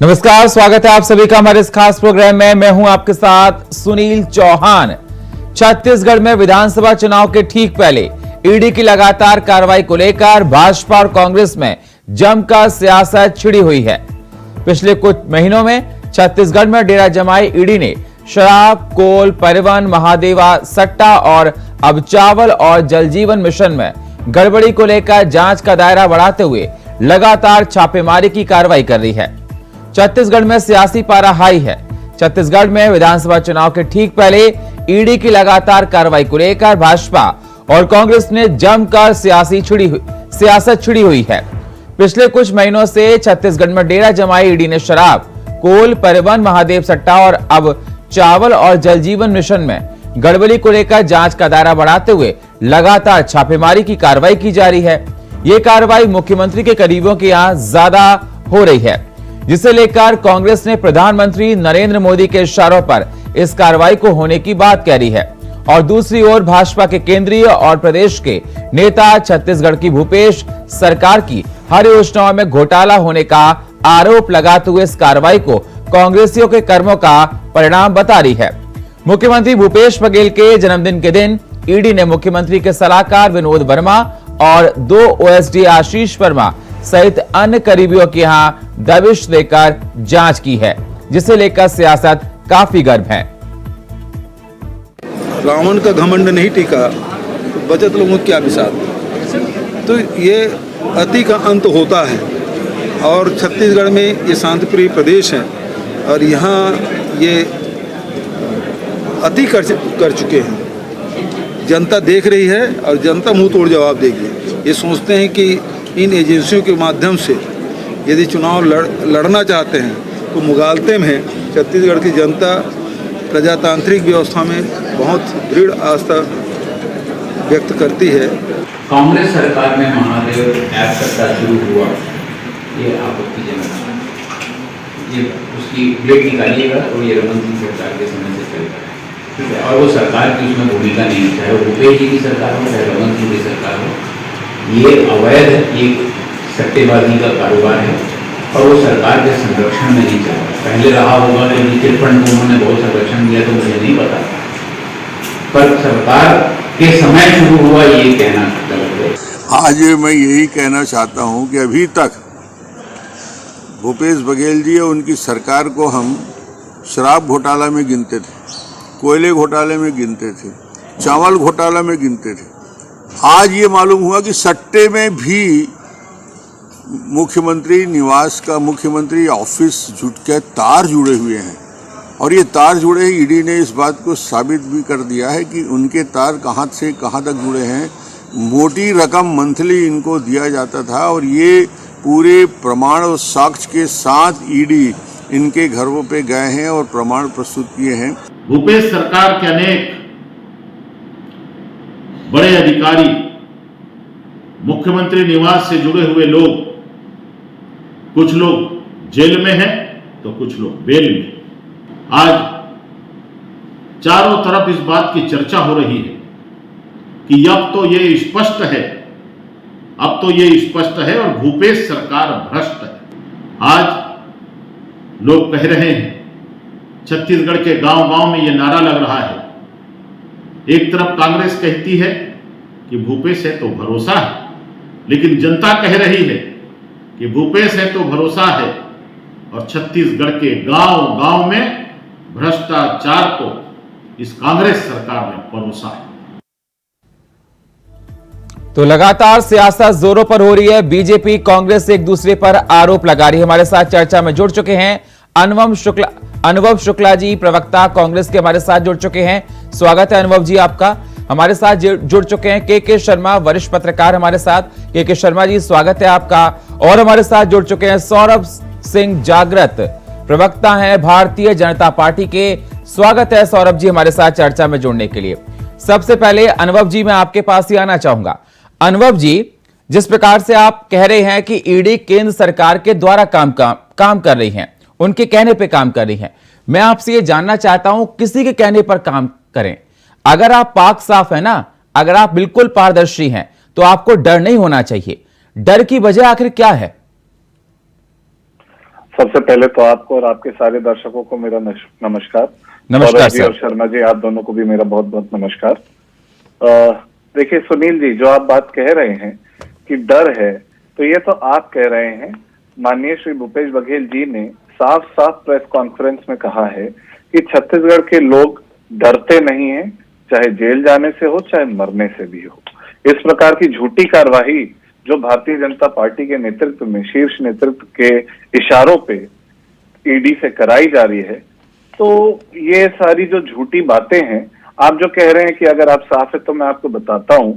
नमस्कार, स्वागत है आप सभी का हमारे इस खास प्रोग्राम में। मैं हूं आपके साथ सुनील चौहान। छत्तीसगढ़ में विधानसभा चुनाव के ठीक पहले ईडी की लगातार कार्रवाई को लेकर भाजपा और कांग्रेस में जमकर सियासत छिड़ी हुई है। पिछले कुछ महीनों में छत्तीसगढ़ में डेरा जमाई ईडी ने शराब, कोल, परिवहन, महादेवा, सट्टा और अब चावल और जल जीवन मिशन में गड़बड़ी को लेकर जांच का दायरा बढ़ाते हुए लगातार छापेमारी की कार्रवाई कर रही है। छत्तीसगढ़ में सियासी पारा हाई है। छत्तीसगढ़ में विधानसभा चुनाव के ठीक पहले ईडी की लगातार कार्रवाई को लेकर भाजपा और कांग्रेस ने जमकर सियासत छिड़ी हुई है। पिछले कुछ महीनों से छत्तीसगढ़ में डेरा जमाई ईडी ने शराब, कोल, परिवहन, महादेव, सट्टा और अब चावल और जल जीवन मिशन में गड़बड़ी को लेकर जांच का दायरा बढ़ाते हुए लगातार छापेमारी की कार्रवाई की जा रही है। ये कार्रवाई मुख्यमंत्री के करीबियों के यहां ज्यादा हो रही है, जिसे लेकर कांग्रेस ने प्रधानमंत्री नरेंद्र मोदी के इशारों पर इस कार्रवाई को होने की बात कह रही है। और दूसरी ओर भाजपा के केंद्रीय और प्रदेश के नेता छत्तीसगढ़ की भूपेश सरकार की हर योजनाओं में घोटाला होने का आरोप लगाते हुए इस कार्रवाई को कांग्रेसियों के कर्मों का परिणाम बता रही है। मुख्यमंत्री भूपेश बघेल के जन्मदिन के दिन ईडी ने मुख्यमंत्री के सलाहकार विनोद वर्मा और 2 ओएसडी आशीष वर्मा सहित अन्य करीबियों के यहां दबिश देकर जांच की है, जिसे लेकर सियासत काफी गर्म है। रावण का घमंड नहीं टीका तो बचत लोगों क्या विषाद। तो ये अति का अंत होता है और छत्तीसगढ़ में ये शांतिप्रिय प्रदेश है और यहाँ ये अति कर चुके हैं। जनता देख रही है और जनता मुंह तोड़ जवाब देगी। ये सोचते हैं कि इन एजेंसियों के माध्यम से यदि चुनाव लड़ना चाहते हैं तो मुगालते में छत्तीसगढ़ की जनता प्रजातांत्रिक व्यवस्था में बहुत दृढ़ आस्था व्यक्त करती है। कांग्रेस सरकार में महादेव ऐप सट्टा शुरू हुआ, ये आपत्तिजनक है। ये उसकी प्लेट निकालिएगा और ये रमन सिंह सरकार के समय से चल रहा है, ठीक है। और वो सरकार की उसमें भूमिका नहीं है, चाहे वो भूपेश जी की सरकार हो चाहे रमन सिंह की सरकार हो। ये अवैध एक सट्टेबाजी का कारोबार है और वो सरकार के संरक्षण में नहीं चल रहा। पहले रहा होगा कि चिटफंड को उन्होंने बहुत संरक्षण दिया तो मुझे नहीं पता, पर सरकार के समय शुरू हुआ ये कहना गलत है। आज मैं यही कहना चाहता हूं कि अभी तक भूपेश बघेल जी और उनकी सरकार को हम शराब घोटाला में गिनते थे, कोयले घोटाले में गिनते थे, चावल घोटाला में गिनते थे। आज ये मालूम हुआ कि सट्टे में भी मुख्यमंत्री निवास का मुख्यमंत्री ऑफिस जुट के तार जुड़े हुए हैं और ये तार जुड़े, ईडी ने इस बात को साबित भी कर दिया है कि उनके तार कहां से कहां तक जुड़े हैं। मोटी रकम मंथली इनको दिया जाता था और ये पूरे प्रमाण और साक्ष्य के साथ ईडी इनके घरों पे गए हैं और प्रमाण प्रस्तुत किए हैं। भूपेश सरकार के अनेक बड़े अधिकारी, मुख्यमंत्री निवास से जुड़े हुए लोग, कुछ लोग जेल में हैं तो कुछ लोग बेल में। आज चारों तरफ इस बात की चर्चा हो रही है कि अब तो ये स्पष्ट है और भूपेश सरकार भ्रष्ट है। आज लोग कह रहे हैं, छत्तीसगढ़ के गांव-गांव में ये नारा लग रहा है। एक तरफ कांग्रेस कहती है कि भूपेश है तो भरोसा है, लेकिन जनता कह रही है कि भूपेश है तो भरोसा है और छत्तीसगढ़ के गांव-गांव में भ्रष्टाचार को इस कांग्रेस सरकार ने परोसा है। तो लगातार सियासत जोरों पर हो रही है। बीजेपी कांग्रेस एक दूसरे पर आरोप लगा रही है। हमारे साथ चर्चा में जुड़ चुके हैं अनुभव शुक्ला जी, प्रवक्ता कांग्रेस के हमारे साथ जुड़ चुके हैं। स्वागत है अनुभव जी आपका। हमारे साथ जुड़ चुके हैं के शर्मा, वरिष्ठ पत्रकार हमारे साथ। के शर्मा जी, स्वागत है आपका। और हमारे साथ जुड़ चुके हैं सौरभ सिंह जागृत, प्रवक्ता हैं भारतीय जनता पार्टी के। स्वागत है सौरभ जी हमारे साथ चर्चा में जुड़ने के लिए। सबसे पहले अनुभव जी, मैं आपके पास ही आना चाहूंगा। अनुभव जी, जिस प्रकार से आप कह रहे हैं कि ईडी केंद्र सरकार के द्वारा काम कर रही है, उनके कहने पे काम कर रही है, मैं आपसे ये जानना चाहता हूं किसी के कहने पर काम करें। अगर आप पाक साफ है ना, अगर आप बिल्कुल पारदर्शी हैं तो आपको डर नहीं होना चाहिए। डर की वजह आखिर क्या है? सबसे पहले तो आपको और आपके सारे दर्शकों को मेरा नमस्कार। नमस्कार सौरभ जी सर। और शर्मा जी, आप दोनों को भी मेरा बहुत बहुत नमस्कार। देखिए सुनील जी, जो आप बात कह रहे हैं कि डर है, तो ये तो आप कह रहे हैं। माननीय श्री भूपेश बघेल जी ने साफ साफ प्रेस कॉन्फ्रेंस में कहा है कि छत्तीसगढ़ के लोग डरते नहीं हैं, चाहे जेल जाने से हो चाहे मरने से भी हो। इस प्रकार की झूठी कार्यवाही जो भारतीय जनता पार्टी के नेतृत्व में, शीर्ष नेतृत्व के इशारों पे ईडी से कराई जा रही है, तो ये सारी जो झूठी बातें हैं, आप जो कह रहे हैं कि अगर आप साफ है, तो मैं आपको बताता हूं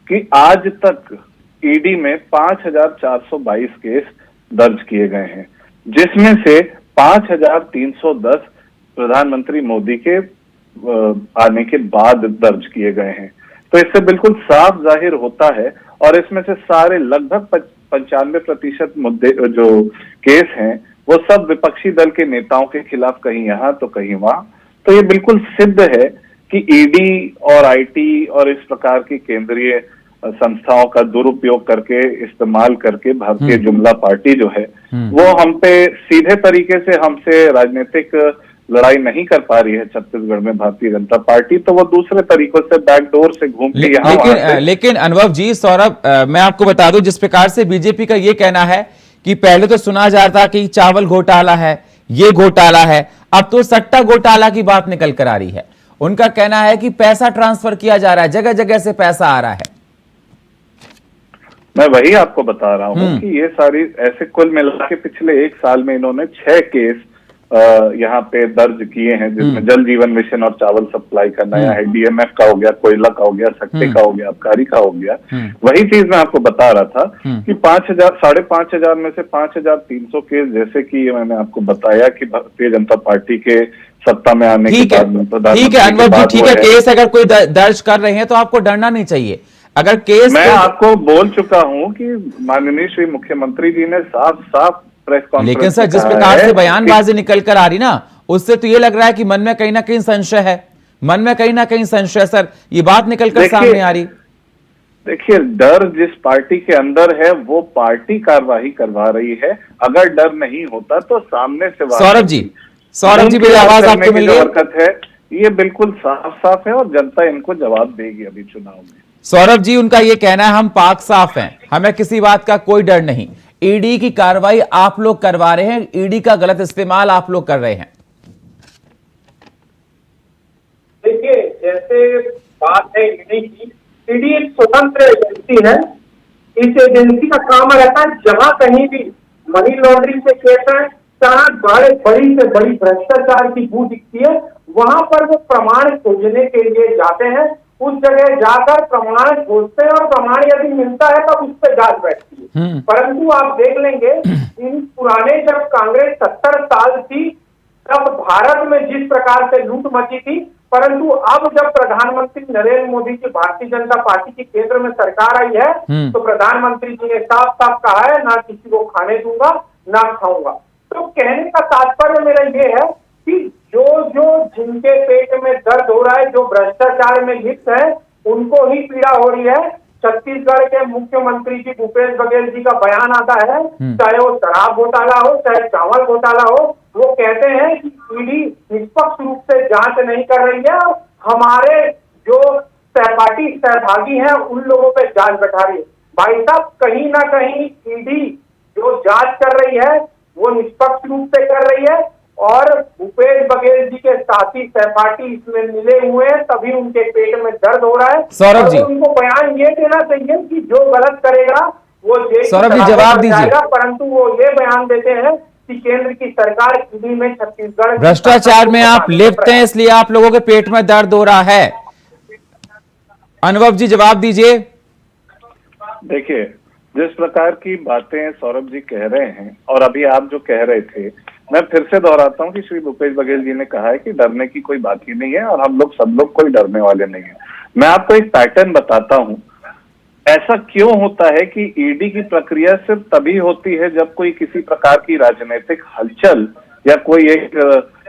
कि आज तक ईडी में 5,422 केस दर्ज किए गए हैं, जिसमें से 5,310 प्रधानमंत्री मोदी के आने के बाद दर्ज किए गए हैं। तो इससे बिल्कुल साफ जाहिर होता है, और इसमें से सारे लगभग 95% मुद्दे जो केस हैं वो सब विपक्षी दल के नेताओं के खिलाफ, कहीं यहाँ तो कहीं वहां। तो ये बिल्कुल सिद्ध है कि ईडी और आईटी और इस प्रकार की केंद्रीय संस्थाओं का दुरुपयोग करके, इस्तेमाल करके भारतीय जुमला पार्टी जो है वो हम पे सीधे तरीके से हमसे राजनीतिक लड़ाई नहीं कर पा रही है। छत्तीसगढ़ में भारतीय जनता पार्टी तो वो दूसरे तरीकों से बैकडोर से घूम के यहाँ लेकिन अनुभव जी, सौरभ, मैं आपको बता दूं, जिस प्रकार से बीजेपी का ये कहना है कि पहले तो सुना जाता कि चावल घोटाला है, ये घोटाला है, अब तो सट्टा घोटाला की बात निकल कर आ रही है। उनका कहना है कि पैसा ट्रांसफर किया जा रहा है, जगह जगह से पैसा आ रहा है। मैं वही आपको बता रहा हूं कि ये सारी ऐसे कुल मिला के पिछले 1 साल में इन्होंने 6 केस यहाँ पे दर्ज किए हैं, जिसमें जल जीवन मिशन और चावल सप्लाई का नया है, डीएमएफ का हो गया, कोयला का हो गया, सट्टे का हो गया, आबकारी का हो गया। वही चीज मैं आपको बता रहा था कि 5,000 5,500 में से 5,300 केस, जैसे कि मैंने आपको बताया कि भारतीय जनता पार्टी के सत्ता में आने के बाद, ठीक है अनुभव जी, ठीक है, केस अगर कोई दर्ज कर रहे हैं तो आपको डरना नहीं चाहिए। अगर केस, मैं आपको बोल चुका हूं कि माननीय श्री मुख्यमंत्री जी ने साफ साफ प्रेस कॉन्फ्रेंस, लेकिन सर जिस प्रकार से बयानबाजी निकल कर आ रही ना, उससे तो ये लग रहा है कि मन में कहीं ना कहीं संशय है, मन में कहीं ना कहीं संशय। सर ये बात निकल कर सामने आ रही। देखिए, डर जिस पार्टी के अंदर है वो पार्टी कार्रवाई करवा रही है। अगर डर नहीं होता तो सामने से सौरभ जी मेरी आवाज आपको मिल रही है? हरकत है, ये बिल्कुल साफ साफ है और जनता इनको जवाब देगी अभी चुनाव में। सौरभ जी, उनका ये कहना है हम पाक साफ हैं, हमें किसी बात का कोई डर नहीं। ईडी की कार्रवाई आप लोग करवा रहे हैं, ईडी का गलत इस्तेमाल आप लोग कर रहे हैं। देखिए, जैसे बात है ईडी की, ईडी एक स्वतंत्र एजेंसी है। इस एजेंसी का काम रहता है जहां कहीं भी मनी लॉन्ड्रिंग के केस है, जहां बड़ी से बड़ी भ्रष्टाचार की बू दिखती है, वहां पर वो प्रमाण खोजने के लिए जाते हैं। उस जगह जाकर प्रमाण खोजते हैं और प्रमाण यदि मिलता है तब उस पर जांच बैठती है। परंतु आप देख लेंगे, इन पुराने जब कांग्रेस 70 साल थी तब भारत में जिस प्रकार से लूट मची थी, परंतु अब जब प्रधानमंत्री नरेंद्र मोदी की भारतीय जनता पार्टी की केंद्र में सरकार आई है, तो प्रधानमंत्री जी ने साफ साफ कहा है, ना किसी को खाने दूंगा ना खाऊंगा। तो कहने का तात्पर्य मेरा ये है कि जो जिनके पेट में दर्द हो रहा है, जो भ्रष्टाचार में लिप्त है, उनको ही पीड़ा हो रही है। छत्तीसगढ़ के मुख्यमंत्री जी भूपेश बघेल जी का बयान आता है, चाहे वो शराब घोटाला हो चाहे चावल घोटाला हो, वो कहते हैं कि ईडी निष्पक्ष रूप से जांच नहीं कर रही है, हमारे जो सहभागी हैं उन लोगों पे जांच बैठा रही है। भाई साहब, कहीं ना कहीं ईडी जो जांच कर रही है वो निष्पक्ष रूप से कर रही है, और भूपेश बघेल जी के साथी सहपाठी इसमें मिले हुए हैं, तभी उनके पेट में दर्द हो रहा है। सौरभ जी, उनको बयान ये देना चाहिए कि जो गलत करेगा वो सौरभ जी जवाब दीजिए, परंतु वो ये बयान देते हैं कि केंद्र की सरकार ईडी में छत्तीसगढ़ भ्रष्टाचार में आप लिप्त हैं, इसलिए आप लोगों के पेट में दर्द हो रहा है। अनुभव जी जवाब दीजिए। देखिए, जिस प्रकार की बातें सौरभ जी कह रहे हैं और अभी आप जो कह रहे थे, मैं फिर से दोहराता हूं कि श्री भूपेश बघेल जी ने कहा है कि डरने की कोई बात ही नहीं है और हम लोग सब लोग कोई डरने वाले नहीं है। मैं आपको एक पैटर्न बताता हूं, ऐसा क्यों होता है कि ईडी की प्रक्रिया सिर्फ तभी होती है जब कोई किसी प्रकार की राजनीतिक हलचल या कोई एक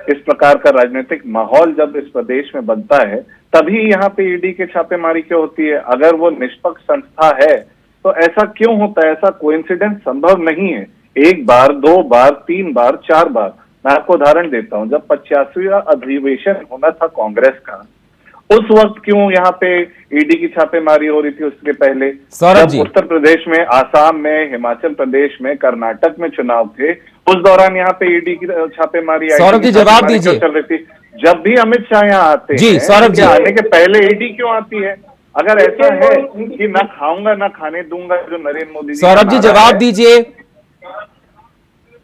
इस प्रकार का राजनीतिक माहौल जब इस प्रदेश में बनता है, तभी यहाँ पे ईडी के छापेमारी क्यों होती है। अगर वो निष्पक्ष संस्था है तो ऐसा क्यों होता है? ऐसा कोइंसिडेंस संभव नहीं है। एक बार, 2 बार, 3 बार, 4 बार। मैं आपको उदाहरण देता हूं, जब 85वां अधिवेशन होना था कांग्रेस का, उस वक्त क्यों यहाँ पे ईडी की छापेमारी हो रही थी? उसके पहले सौरभ जब जी, उत्तर प्रदेश में, आसाम में, हिमाचल प्रदेश में, कर्नाटक में चुनाव थे, उस दौरान यहाँ पे ईडी की छापेमारी आई सौरभ जी, जवाब दीजिए। चल रही थी। जब भी अमित शाह यहाँ आते जी, हैं, सौरभ जी, आने के पहले ईडी क्यों आती है? अगर ऐसा है कि ना खाऊंगा ना खाने दूंगा, जो नरेंद्र मोदी जी सौरभ जी जवाब दीजिए।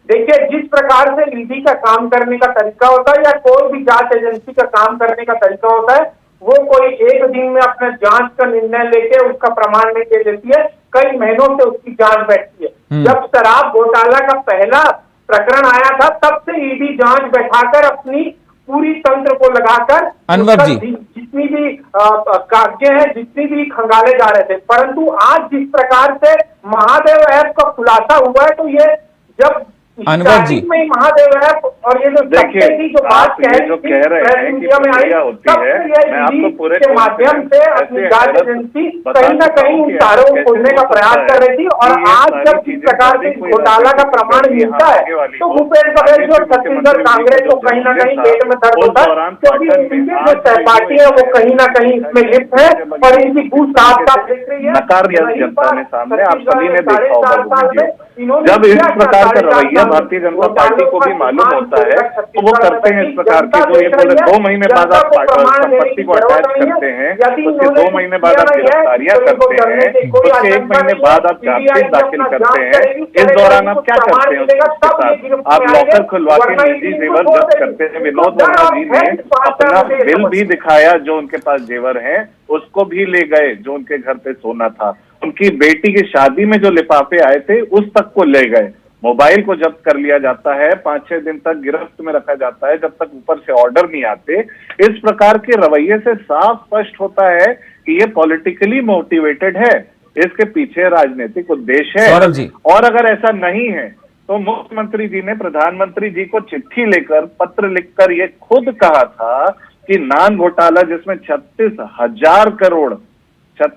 देखिए, जिस प्रकार से ईडी का काम करने का तरीका होता है या कोई भी जांच एजेंसी का काम करने का तरीका होता है, वो कोई एक दिन में अपना जांच का निर्णय लेके उसका प्रमाण नहीं दे देती है, कई महीनों से उसकी जांच बैठती है। जब शराब घोटाला का पहला प्रकरण आया था, तब से ईडी जांच बैठाकर अपनी पूरी तंत्र को लगाकर अनवर जी, जितनी भी कागज हैं, जितनी भी खंगाले जा रहे थे, परंतु आज जिस प्रकार से महादेव ऐप का खुलासा हुआ है, तो ये जब अनवर जी में महादेव ऐप और ये जो देखिए, जो बात आप ये जो कह रहे हैं कि प्रक्रिया होती है, मैं आपको पूरे के माध्यम से अपनी जांच एजेंसी कहीं ना कहीं उन तारों को खोजने का प्रयास कर रही थी, और आज जब जिस प्रकार से घोटाला का प्रमाण मिलता है, तो भूपेश बघेल जो छत्तीसगढ़ कांग्रेस को कहीं ना कहीं पेट में दर्द होता है, क्योंकि इनके जो सहपाठी है वो कहीं ना कहीं इसमें लिप्त है और इनकी बूथ साफ साफ दिख रही है। नकार दिया जनता ने सामने, आप सभी ने देखा होगा वीडियो। जब इस प्रकार का रवैया भारतीय जनता पार्टी को भी मालूम होता है, तो वो करते हैं इस प्रकार के, जो ये बोले 2 महीने बाद आप संपत्ति को अटैच करते हैं, उसके 2 महीने बाद आप गिरफ्तारियां करते हैं, उसके 1 महीने बाद आप चार्जशीट दाखिल करते हैं। इस दौरान आप क्या करते हैं उसके साथ? आप लॉकर खुलवा के निजी जेवर जब्त करते हैं। विनोद वर्मा जी ने अपना बिल भी दिखाया, जो उनके पास जेवर है उसको भी ले गए, जो उनके घर पे सोना था। उनकी बेटी की शादी में जो लिफाफे आए थे उस तक को ले गए। मोबाइल को जब्त कर लिया जाता है, 5-6 दिन तक गिरफ्त में रखा जाता है, जब तक ऊपर से ऑर्डर नहीं आते। इस प्रकार के रवैये से साफ स्पष्ट होता है कि ये पॉलिटिकली मोटिवेटेड है, इसके पीछे राजनीतिक उद्देश्य है। और अगर ऐसा नहीं है तो मुख्यमंत्री जी ने प्रधानमंत्री जी को चिट्ठी लेकर, पत्र लिखकर ये खुद कहा था कि नान घोटाला, जिसमें 36,000 करोड़ का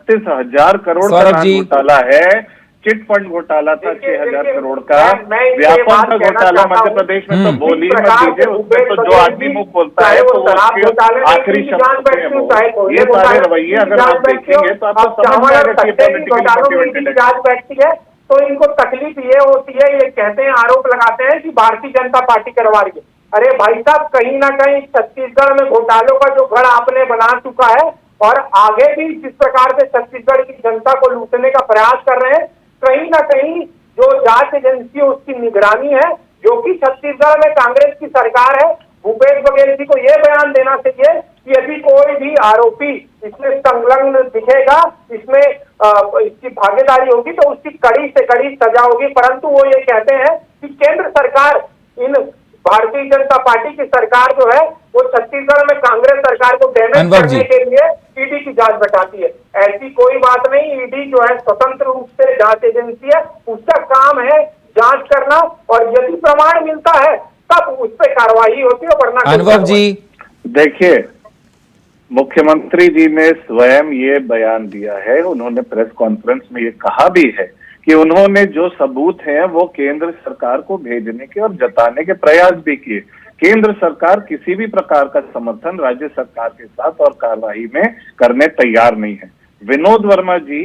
नान घोटाला है, चिट फंड घोटाला था 6,000 करोड़ का, व्यापक का घोटाला मध्य प्रदेश में तो बोल ही मत दीजिए, उसमें तो जो आदमी मुंह खोलता है तो वो आखिरी शब्द है वो। ये सारे रवैये अगर आप देखेंगे तो आपको समझ में आएगा कि पॉलिटिकली जांच बैठती है, तो इनको तकलीफ ये होती है, ये कहते हैं, आरोप लगाते हैं कि भारतीय जनता पार्टी करवा रही है। अरे भाई साहब, कहीं ना कहीं छत्तीसगढ़ में घोटालों का जो घर आपने बना चुका है, और आगे भी जिस प्रकार से छत्तीसगढ़ की जनता को लूटने का प्रयास कर रहे हैं, कहीं ना कहीं जो जांच एजेंसी है उसकी निगरानी है, जो कि छत्तीसगढ़ में कांग्रेस की सरकार है। भूपेश बघेल जी को यह बयान देना चाहिए कि यदि कोई भी आरोपी इसमें संलग्न दिखेगा, इसमें इसकी भागीदारी होगी, तो उसकी कड़ी से कड़ी सजा होगी। परंतु वो ये कहते हैं कि केंद्र सरकार, इन भारतीय जनता पार्टी की सरकार जो है, वो छत्तीसगढ़ में कांग्रेस सरकार को डैमेज करने के लिए ईडी की जांच बैठाती है। ऐसी कोई बात नहीं। ईडी जो है स्वतंत्र रूप से जांच एजेंसी है, उसका काम है जांच करना, और यदि प्रमाण मिलता है तब उस पर कार्रवाई होती है, वरना। अनुभव जी देखिए, मुख्यमंत्री जी ने स्वयं ये बयान दिया है, उन्होंने प्रेस कॉन्फ्रेंस में ये कहा भी है कि उन्होंने जो सबूत हैं वो केंद्र सरकार को भेजने के और जताने के प्रयास भी किए। केंद्र सरकार किसी भी प्रकार का समर्थन राज्य सरकार के साथ और कार्रवाई में करने तैयार नहीं है। विनोद वर्मा जी,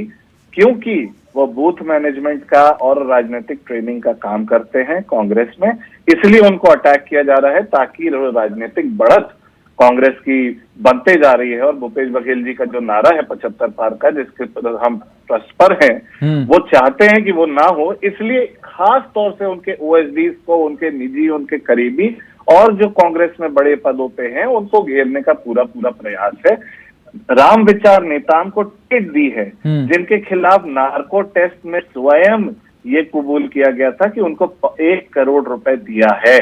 क्योंकि वो बूथ मैनेजमेंट का और राजनीतिक ट्रेनिंग का काम करते हैं कांग्रेस में, इसलिए उनको अटैक किया जा रहा है, ताकि राजनीतिक बढ़त कांग्रेस की बनते जा रही है। और भूपेश बघेल जी का जो नारा है 75 पार का, जिसके पर हम तत्पर हैं, वो चाहते हैं कि वो ना हो, इसलिए खास तौर से उनके ओएसडीज को, उनके निजी, उनके करीबी और जो कांग्रेस में बड़े पदों पे हैं, उनको घेरने का पूरा प्रयास है। राम विचार नेताओं को टिकट दी है, जिनके खिलाफ नार्को टेस्ट में स्वयं ये कबूल किया गया था कि उनको 1 करोड़ रुपए दिया है।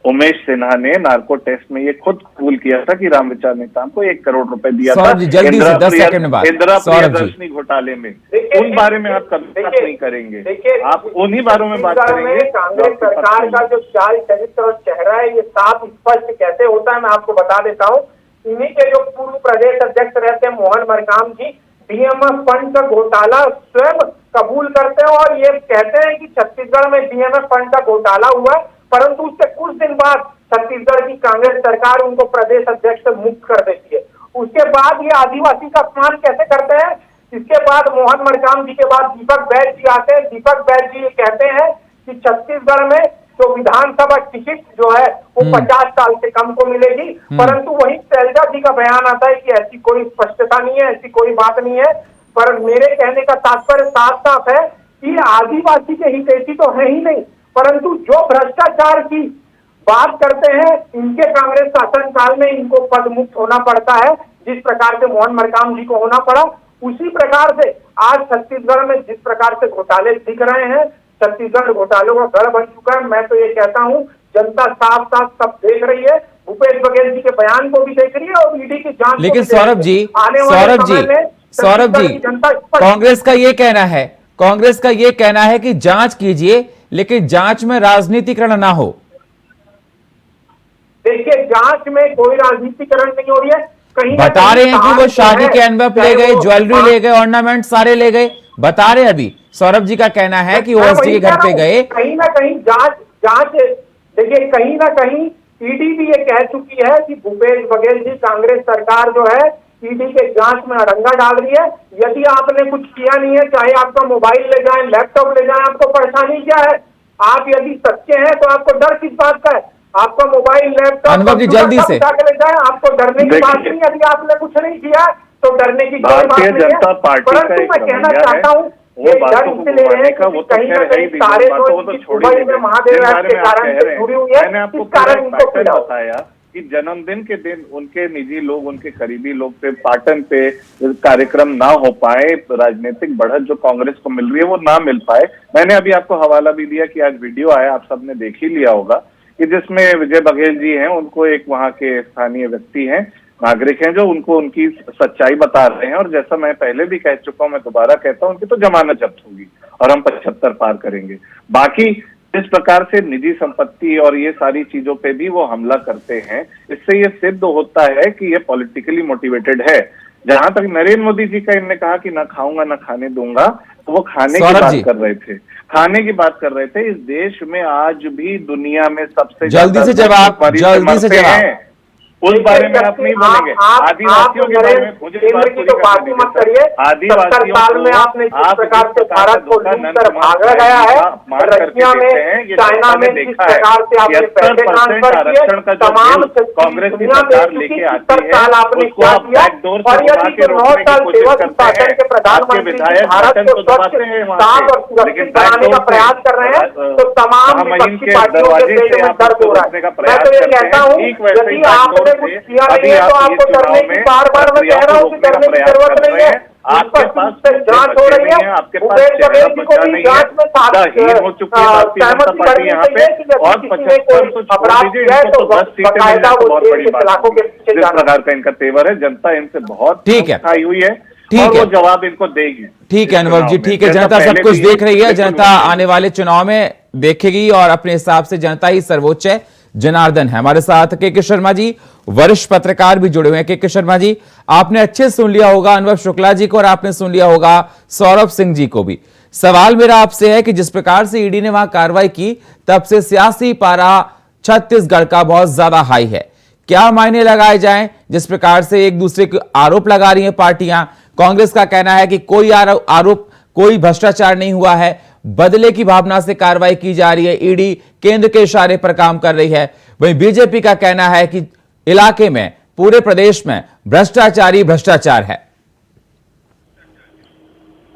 उमेश सिन्हा ने नार्को टेस्ट में ये खुद कबूल किया था कि राम विचार नेताओं को 1 करोड़ रुपए दिया था। इंदिरा प्रियदर्शनी घोटाले में, उन बारे में आप कभी बात नहीं करेंगे, आप उन्हीं बारों में बात करेंगे। कांग्रेस सरकार का जो चाल चरित्र और चेहरा है, ये साफ स्पष्ट कैसे होता है, मैं आपको बता देता हूँ। इन्हीं के जो पूर्व प्रदेश अध्यक्ष रहते हैं मोहन मरकाम जी, डीएमएफ फंड का घोटाला स्वयं कबूल करते हैं और ये कहते हैं कि छत्तीसगढ़ में बीएमएफ फंड का घोटाला हुआ है, परंतु उससे कुछ दिन बाद छत्तीसगढ़ की कांग्रेस सरकार उनको प्रदेश अध्यक्ष से मुक्त कर देती है। उसके बाद ये आदिवासी का अपमान कैसे करते हैं? इसके बाद मोहन मरकाम जी के बाद दीपक बैज जी आते हैं। दीपक बैज जी ये कहते हैं कि छत्तीसगढ़ में जो विधानसभा टिकट जो है वो 50 साल से कम को मिलेगी, परंतु वही शैलजा जी का बयान आता है कि ऐसी कोई स्पष्टता नहीं है, ऐसी कोई बात नहीं है। पर मेरे कहने का तात्पर्य साफ साफ है कि आदिवासी के हितैषी तो है ही नहीं, परंतु जो भ्रष्टाचार की बात करते हैं, इनके कांग्रेस शासनकाल में इनको पद मुक्त होना पड़ता है, जिस प्रकार से मोहन मरकाम जी को होना पड़ा। उसी प्रकार से आज छत्तीसगढ़ में जिस प्रकार से घोटाले दिख रहे हैं, छत्तीसगढ़ घोटालों का गढ़ बन चुका है। मैं तो ये कहता हूँ जनता साफ साफ सब देख रही है, भूपेश बघेल जी के बयान को भी देख रही है और ईडी की जांच। लेकिन सौरभ जी कांग्रेस का ये कहना है कि जांच कीजिए, लेकिन जांच में राजनीतिकरण ना हो। देखिए, जांच में कोई राजनीतिकरण नहीं हो रही है। कहीं बता रहे हैं कि वो शादी के एनवेलप ले गए, ज्वेलरी ले गए, ऑर्नामेंट सारे ले गए, बता रहे अभी सौरभ जी का कहना है कि ओएसडी के घर पे गए। कहीं ना कहीं जांच देखिए, कहीं ना कहीं ईडी भी ये कह चुकी है कि भूपेश बघेल जी, कांग्रेस सरकार जो है ईडी के जांच में अड़ंगा डाल रही है। यदि आपने कुछ किया नहीं है, चाहे आपका मोबाइल ले जाए, लैपटॉप ले जाए, आपको परेशानी क्या है? आप यदि सच्चे हैं तो आपको डर किस बात का है? आपका मोबाइल, लैपटॉप अनुभव जी जल्दी से ले जाए, आपको डरने की बात नहीं। यदि आपने कुछ नहीं किया तो डरने की कोई बात नहीं है। परंतु मैं कहना चाहता हूँ ये डर इसलिए है कि कहीं ना कहीं सारे दुबई में महादेव ऐप के कारण से जुड़ी हुई है, इस कारण इनको पीड़ा बताया कि जन्मदिन के दिन उनके निजी लोग, उनके करीबी लोग पे पाटन पे कार्यक्रम ना हो पाए, राजनीतिक बढ़त जो कांग्रेस को मिल रही है वो ना मिल पाए। मैंने अभी आपको हवाला भी दिया कि आज वीडियो आया, आप सबने देख ही लिया होगा, कि जिसमें विजय बघेल जी हैं, उनको एक वहां के स्थानीय व्यक्ति हैं, नागरिक हैं, जो उनको उनकी सच्चाई बता रहे हैं। और जैसा मैं पहले भी कह चुका हूं, मैं दोबारा कहता हूं, उनकी तो जमानत जब्त होगी और हम 75 पार करेंगे। बाकी इस प्रकार से निजी संपत्ति और ये सारी चीजों पे भी वो हमला करते हैं, इससे ये सिद्ध होता है कि ये पॉलिटिकली मोटिवेटेड है। जहां तक नरेंद्र मोदी जी का इनने कहा कि ना खाऊंगा ना खाने दूंगा, तो वो खाने की बात कर रहे थे, खाने की बात कर रहे थे। इस देश में आज भी दुनिया में सबसे जल्दी से जवाब उस बारे में आप नहीं बोलेंगे। आदिवासियों के बारे में मुझे तो बात ही मत करिए। आदिवासियों साल में आपने जिस प्रकार से भारत को लूटकर भागा गया है, रशिया में, चाइना में जिस प्रकार से आपने पैसे ट्रांसफर किए, तमाम कांग्रेस की सरकार लेके आती है, आपने क्या किया? और यदि 9 साल सेवा शासन के प्रधानमंत्री भारत को स्वच्छ, साफ और सुरक्षित बनाने का प्रयास कर रहे हैं, तो तमाम विपक्षी पार्टियों के पेट में दर्द हो रहा है। मैं तो ये कहता हूँ, यदि आपने कुछ किया नहीं है तो आपको डरने की बार-बार मैं कह रहा हूँ कि डरने की जरूरत नहीं है। आपके पास जांच हो रही है, भूपेश बघेल जी को भी जांच में सहमति करनी चाहिए और 75 अपराध है तो बाकायदा वो जेल के सलाखों के पीछे जिस प्रकार का इनका तेवर है, जनता इनसे बहुत खाई हुई है, ठीक है, जवाब इनको देगी। ठीक है अनुभव जी, ठीक है, जनता सब कुछ देख रही है, जनता आने वाले चुनाव में देखेगी और अपने हिसाब से जनता ही सर्वोच्च है, जनार्दन है। हमारे साथ के शर्मा जी, वरिष्ठ पत्रकार भी जुड़े हुए हैं। के शर्मा जी, आपने अच्छे सुन लिया होगा अनुभव शुक्ला जी को और आपने सुन लिया होगा सौरभ सिंह जी को भी। सवाल मेरा आपसे है कि जिस प्रकार से ईडी ने वहां कार्रवाई की, तब से सियासी पारा छत्तीसगढ़ का बहुत ज्यादा हाई है। क्या मायने लगाए जाएं जिस प्रकार से एक दूसरे के आरोप लगा रही हैं पार्टियां? कांग्रेस का कहना है कि कोई आरोप, कोई भ्रष्टाचार नहीं हुआ है, बदले की भावना से कार्रवाई की जा रही है, ईडी केंद्र के इशारे पर काम कर रही है। वहीं बीजेपी का कहना है कि इलाके में, पूरे प्रदेश में भ्रष्टाचार है।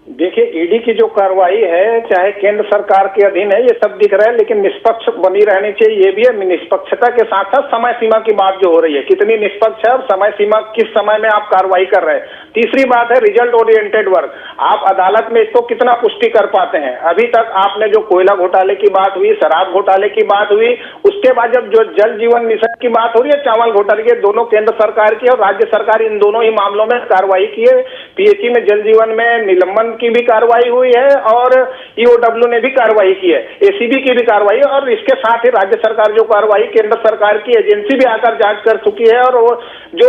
देखिए, ईडी की जो कार्रवाई है, चाहे केंद्र सरकार के अधीन है, ये सब दिख रहा है, लेकिन निष्पक्ष बनी रहनी चाहिए, ये भी है। निष्पक्षता के साथ साथ समय सीमा की बात जो हो रही है, कितनी निष्पक्ष है और समय सीमा किस समय में आप कार्रवाई कर रहे हैं। तीसरी बात है रिजल्ट ओरिएंटेड वर्क। आप अदालत में इसको कितना पुष्टि कर पाते हैं? अभी तक आपने जो कोयला घोटाले की बात हुई, शराब घोटाले की बात हुई, उसके बाद जब जो जल जीवन मिशन की बात हो रही है, चावल घोटाले की, दोनों केंद्र सरकार की और राज्य सरकार इन दोनों ही मामलों में कार्रवाई की है। पीएचई में जल जीवन में निलंबन की भी कार्रवाई हुई है और ईओडब्ल्यू ने भी कार्रवाई की है, एसीबी की भी कार्रवाई है, और इसके साथ ही राज्य सरकार जो कार्रवाई, केंद्र सरकार की एजेंसी भी आकर जांच कर चुकी है और वो जो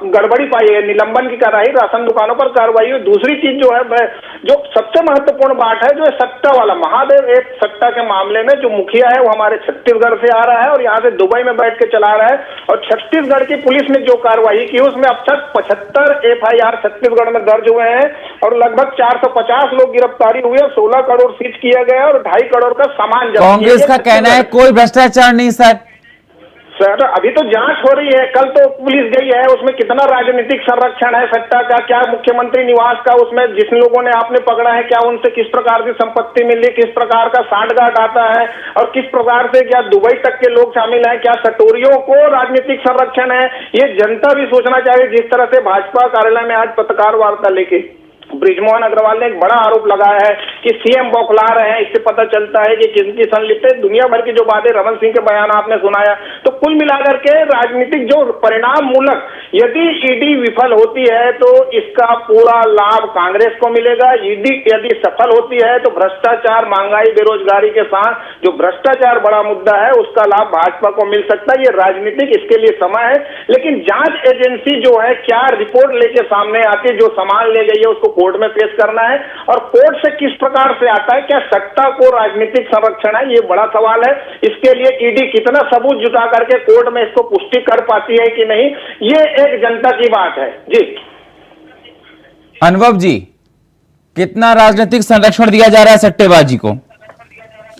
गड़बड़ी पाई है, निलंबन की कार्रवाई, राशन दुकानों पर कार्रवाई हुई। दूसरी चीज जो है, जो सबसे महत्वपूर्ण बात है, जो सट्टा वाला महादेव एक सट्टा के मामले में जो मुखिया है वो हमारे छत्तीसगढ़ से आ रहा है और यहाँ से दुबई में बैठ के चला रहा है, और छत्तीसगढ़ की पुलिस ने जो कार्रवाई की उसमें अब तक 75 एफआईआर छत्तीसगढ़ में दर्ज हुए हैं और लगभग 450 लोग गिरफ्तारी हुई है, 16 करोड़ सीज किया गया और 2.5 करोड़ का सामान जब्त किया गया। कांग्रेस का कहना है कोई भ्रष्टाचार नहीं सर, अभी तो जांच हो रही है, कल तो पुलिस गई है, उसमें कितना राजनीतिक संरक्षण है सट्टा का, क्या मुख्यमंत्री निवास का उसमें जिन लोगों ने आपने पकड़ा है क्या उनसे किस प्रकार की संपत्ति मिली, किस प्रकार का सांठगांठ आता है और किस प्रकार से क्या दुबई तक के लोग शामिल हैं, क्या सटोरियों को राजनीतिक संरक्षण है, ये जनता भी सोचना चाहिए। जिस तरह से भाजपा कार्यालय में आज पत्रकार वार्ता लेके बृजमोहन अग्रवाल ने एक बड़ा आरोप लगाया है कि सीएम बौखला रहे हैं, इससे पता चलता है कि किसकी संलिप्त है, दुनिया भर की जो बातें, रमन सिंह के बयान आपने सुनाया, तो कुल मिलाकर के राजनीतिक जो परिणाम मूलक यदि ईडी विफल होती है तो इसका पूरा लाभ कांग्रेस को मिलेगा, ईडी यदि सफल होती है तो भ्रष्टाचार, महंगाई, बेरोजगारी के साथ जो भ्रष्टाचार बड़ा मुद्दा है उसका लाभ भाजपा को मिल सकता है। ये राजनीतिक इसके लिए समय है, लेकिन जांच एजेंसी जो है क्या रिपोर्ट लेके सामने आती है, जो सामान ले गई है उसको कोर्ट में पेश करना है और कोर्ट से किस प्रकार से आता है, क्या सत्ता को राजनीतिक संरक्षण है, ये बड़ा सवाल है। इसके लिए ईडी कितना सबूत जुटा करके कोर्ट में इसको पुष्टि कर पाती है कि नहीं, ये एक जनता की बात है। जी अनुभव जी, कितना राजनीतिक संरक्षण दिया जा रहा है सट्टेबाजी को?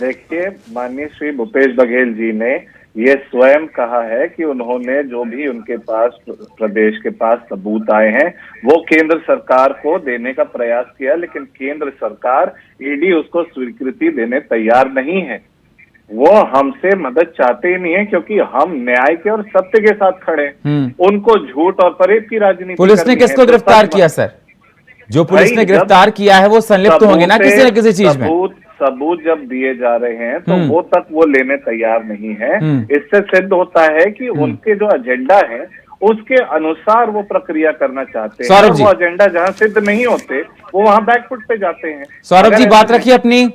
देखिए, माननीय श्री भूपेश बघेल जी ने ये स्वयं कहा है कि उन्होंने जो भी उनके पास प्रदेश के पास सबूत आए हैं वो केंद्र सरकार को देने का प्रयास किया, लेकिन केंद्र सरकार ईडी उसको स्वीकृति देने तैयार नहीं है। वो हमसे मदद चाहते ही नहीं है क्योंकि हम न्याय के और सत्य के साथ खड़े हैं। उनको झूठ और फरेब की राजनीति पुलिस ने किसको गिरफ्तार किया सर? जो पुलिस ने गिरफ्तार किया है वो संलिप्त होंगे ना किसी न किसी चीज में। सबूत जब दिए जा रहे हैं तो वो तक वो लेने तैयार नहीं है। इससे सिद्ध होता है कि उनके जो एजेंडा है उसके अनुसार वो प्रक्रिया करना चाहते हैं। वो एजेंडा जहां सिद्ध नहीं होते वो वहां बैकफुट पे जाते हैं। सौरभ जी बात रखिए अपनी।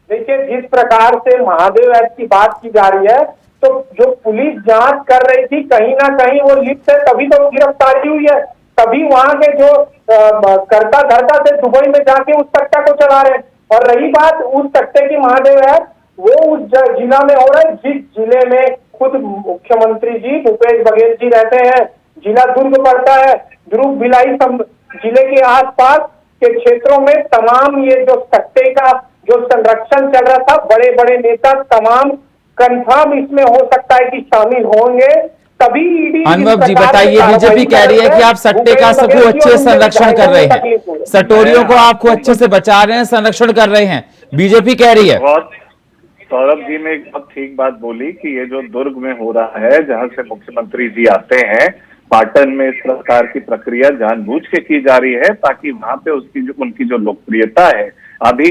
देखिए, जिस प्रकार से महादेव एक्ट की बात की जा रही है तो जो पुलिस जांच कर रही थी कहीं ना कहीं वो लिप्त है, तभी तो गिरफ्तारी हुई है, तभी वहां के जो करता धरता से दुबई में जाके उस सट्टा को चला रहे हैं। और रही बात उस सट्टे की, महादेव है वो उस जिला में हो रहा है जिस जिले में खुद मुख्यमंत्री जी भूपेश बघेल जी रहते हैं। जिला दुर्ग पड़ता है। दुर्ग भिलाई जिले के आसपास के क्षेत्रों में तमाम ये जो सट्टे का जो संरक्षण चल रहा था, बड़े बड़े नेता तमाम कंफर्म इसमें हो सकता है कि शामिल होंगे। अनुभव जी बताइए, बीजेपी कह रही है कि आप सट्टे का सबको अच्छे संरक्षण कर रहे हैं, सटोरियों को आपको अच्छे से बचा रहे हैं, संरक्षण कर रहे हैं, बीजेपी कह रही है। सौरभ जी ने एक बहुत ठीक बात बोली कि ये जो दुर्ग में हो रहा है जहां से मुख्यमंत्री जी आते हैं, पाटन में इस प्रकार की प्रक्रिया जानबूझ के की जा रही है ताकि वहां पे उनकी जो लोकप्रियता है, अभी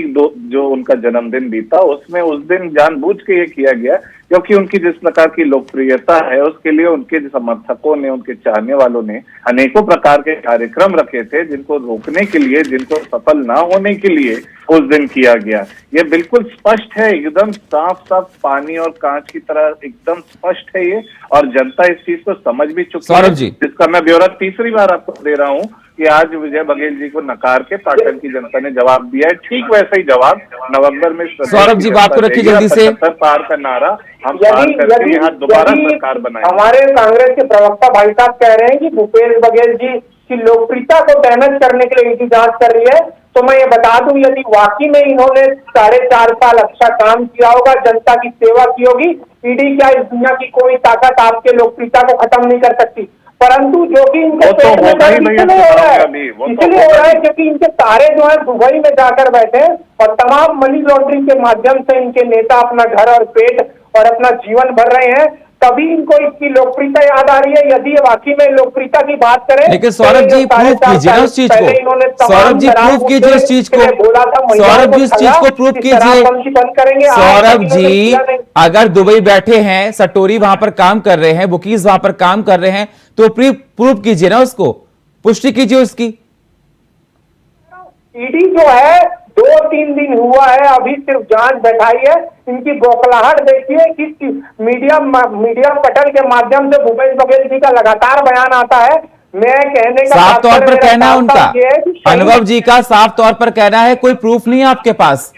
जो उनका जन्मदिन बीता उसमें उस दिन जानबूझ के ये किया गया क्योंकि उनकी जिस प्रकार की लोकप्रियता है उसके लिए उनके समर्थकों ने, उनके चाहने वालों ने अनेकों प्रकार के कार्यक्रम रखे थे जिनको रोकने के लिए, जिनको सफल ना होने के लिए उस दिन किया गया। ये बिल्कुल स्पष्ट है, एकदम साफ साफ पानी और कांच की तरह एकदम स्पष्ट है ये, और जनता इस चीज को समझ भी चुकी है, जिसका मैं ब्यौरा तीसरी बार आपको दे रहा हूँ कि आज विजय बघेल जी को नकार के पाटन की जनता ने जवाब दिया है। ठीक वैसा ही जवाब नवंबर में सौरभ जी बात को रखिए जल्दी से। पार का नारा हम पार करके यहाँ दोबारा सरकार बनाए। हमारे कांग्रेस के प्रवक्ता भाई साहब कह रहे हैं कि भूपेश बघेल जी की लोकप्रियता को डैमेज करने के लिए ईडी जांच कर रही है, तो मैं ये बता दूं यदि वाकई में इन्होंने 4.5 साल अच्छा काम किया होगा, जनता की सेवा की होगी, ईडी क्या इस दुनिया की कोई ताकत आपके लोकप्रियता को खत्म नहीं कर सकती। परंतु जो कि इनके पेट में दर्द इसलिए हो रहा है क्योंकि इनके सारे जो है दुबई में जाकर बैठे और तमाम मनी लॉन्ड्रिंग के माध्यम से इनके नेता अपना घर और पेट और अपना जीवन भर रहे हैं। तभी इनको इसकी लोकप्रियता याद आ रही है। यदि ये वाकई में लोकप्रियता की बात करें, लेकिन सौरभ जी प्रूफ कीजिए ना उस चीज को, सौरभ जी प्रूफ कीजिए इस चीज को, सौरभ जी इस चीज को प्रूफ कीजिए। सौरभ जी अगर दुबई बैठे हैं, सटोरी वहां पर काम कर रहे हैं, बुकीज वहां पर काम कर रहे हैं, तो प्रूफ कीजिए ना, उसको पुष्टि कीजिए उसकी। ईडी जो है 2-3 दिन हुआ है, अभी सिर्फ जांच बैठाई है। इनकी बौखलाहट देखिए कि मीडिया पटल के माध्यम से भूपेश बघेल जी का लगातार बयान आता है। मैं कहने का साफ तौर पर कहना है उनका, अनुभव जी का साफ तौर पर कहना है कोई प्रूफ नहीं है आपके पास।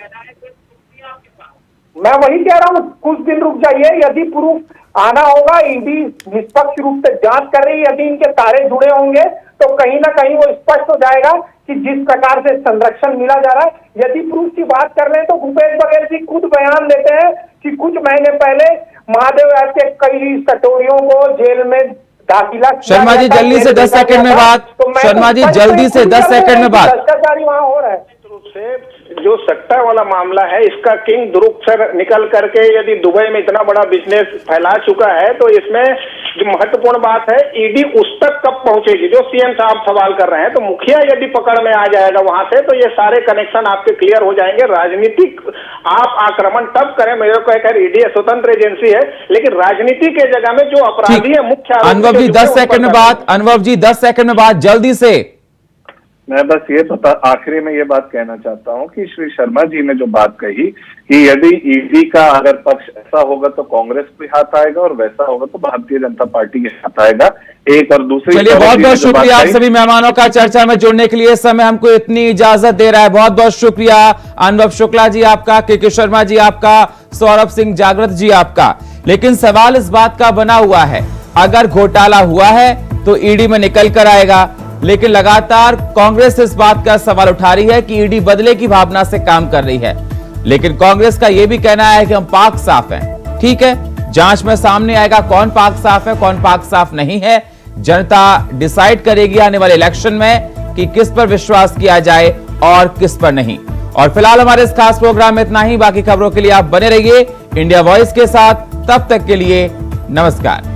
मैं वही कह रहा हूँ, कुछ दिन रुक जाइए, यदि प्रूफ आना होगा। ईडी निष्पक्ष रूप से जांच कर रही है, यदि इनके तारे जुड़े होंगे तो कहीं ना कहीं वो स्पष्ट हो जाएगा कि जिस प्रकार से संरक्षण मिला जा रहा है। यदि प्रूफ की बात कर रहे हैं तो भूपेश बघेल जी खुद बयान देते हैं कि कुछ महीने पहले महादेव ऐप के कई कटोरियों को जेल में दाखिला। शर्मा जी जल्दी से 10 सेकंड में बात, शर्मा जी जल्दी से 10 सेकंड में बात। भ्रष्टाचारी वहां हो रहा है। जो सट्टा वाला मामला है, इसका किंग दुरुप सर निकल करके यदि दुबई में इतना बड़ा बिजनेस फैला चुका है, तो इसमें जो महत्वपूर्ण बात है, ईडी उस तक कब पहुंचेगी जो सीएम साहब सवाल कर रहे हैं। तो मुखिया यदि पकड़ में आ जाएगा वहां से, तो ये सारे कनेक्शन आपके क्लियर हो जाएंगे। राजनीतिक आप आक्रमण तब करें, मेरे को कहकर ईडी स्वतंत्र एजेंसी है, लेकिन राजनीति के जगह में जो अपराधी है मुख्य। अनुभव जी 10 सेकंड में बात, अनुभव जी 10 सेकंड में बात, जल्दी से। मैं बस ये आखिरी में ये बात कहना चाहता हूं कि श्री शर्मा जी ने जो बात कही कि यदि ईडी का अगर पक्ष ऐसा होगा तो कांग्रेस भी हाथ आएगा और वैसा होगा तो भारतीय जनता पार्टी के हाथ आएगा। एक और दूसरी, चलिए बहुत बहुत शुक्रिया आप सभी मेहमानों का चर्चा में जुड़ने के लिए। इस समय हमको इतनी इजाजत दे रहा है, बहुत बहुत शुक्रिया। अनुभव शुक्ला जी आपका, के शर्मा जी आपका, सौरभ सिंह जागृत जी आपका। लेकिन सवाल इस बात का बना हुआ है, अगर घोटाला हुआ है तो ईडी में निकल कर आएगा, लेकिन लगातार कांग्रेस इस बात का सवाल उठा रही है कि ईडी बदले की भावना से काम कर रही है। लेकिन कांग्रेस का यह भी कहना है कि हम पाक साफ हैं। ठीक है, जांच में सामने आएगा कौन पाक साफ है, कौन पाक साफ नहीं है। जनता डिसाइड करेगी आने वाले इलेक्शन में कि किस पर विश्वास किया जाए और किस पर नहीं। और फिलहाल हमारे इस खास प्रोग्राम में इतना ही। बाकी खबरों के लिए आप बने रहिए इंडिया वॉइस के साथ। तब तक के लिए नमस्कार।